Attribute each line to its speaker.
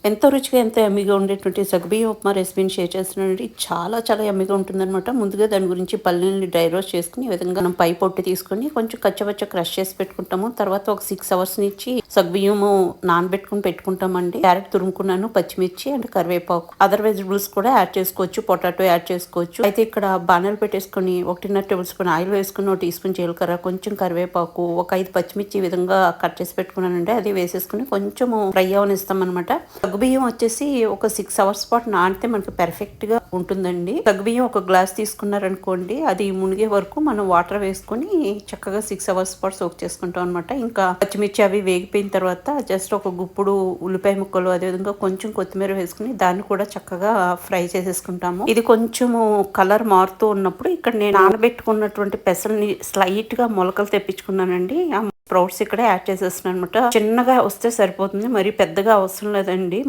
Speaker 1: ఎంతో రుచిగా, ఎంతో యమ్మీగా ఉండేటువంటి సగ్గుబియ్యం ఉప్మా రెసిపీని షేర్ చేస్తున్నానండి. చాలా చాలా యమ్మీగా ఉంటుందనమాట. ముందుగా దాని గురించి పల్లీలని డ్రై రోస్ట్ చేసుకొని, ఈ విధంగా మనం పై పొట్టు తీసుకొని కొంచెం కచ్చపచ్చ క్రష్ చేసి పెట్టుకుంటాము. తర్వాత ఒక 6 అవర్స్ నుంచి సగ్గుబియ్యము నానబెట్టుకుని పెట్టుకుంటామండి. క్యారెట్ తురుముకున్నాను, పచ్చిమిర్చి అండ్ కరివేపాకు, అదర్ వెజిటబుల్స్ కూడా యాడ్ చేసుకోవచ్చు. పొటాటో యాడ్ చేసుకోవచ్చు. అయితే ఇక్కడ బాణాలు పెట్టేసుకొని 1.5 టేబుల్ స్పూన్ ఆయిల్ వేసుకుని, 1 టీ స్పూన్ జీలకర్ర, కొంచెం కరివేపాకు, ఒక 5 పచ్చిమిర్చి ఈ విధంగా కట్ చేసి పెట్టుకున్నానండి. అది వేసేసుకుని కొంచెము ఫ్రై అవనిస్తాం అనమాట. సగ్గుబియ్యం వచ్చేసి ఒక 6 అవర్స్ పాటు నానితే మనకి పర్ఫెక్ట్ గా ఉంటుందండి. సగ్గుబియ్యం ఒక గ్లాస్ తీసుకున్నారనుకోండి, అది మునిగే వరకు మనం వాటర్ వేసుకొని చక్కగా 6 అవర్స్ పాటు సోక్ చేసుకుంటాం అనమాట. ఇంకా పచ్చిమిర్చి అవి వేగిపోయిన తర్వాత జస్ట్ ఒక గుప్పుడు ఉల్లిపాయ ముక్కలు, అదేవిధంగా కొంచెం కొత్తిమీర వేసుకుని దాన్ని కూడా చక్కగా ఫ్రై చేసేసుకుంటాము. ఇది కొంచెము కలర్ మారుతూ ఉన్నప్పుడు ఇక్కడ నేను నానబెట్టుకున్నటువంటి పెసల్ని స్లైట్ గా మొలకలు తెప్పించుకున్నానండి. స్ప్రౌట్స్ ఇక్కడ యాడ్ చేసేస్తున్నాను అనమాట. చిన్నగా వస్తే సరిపోతుంది, మరి పెద్దగా అవసరం లేదండి.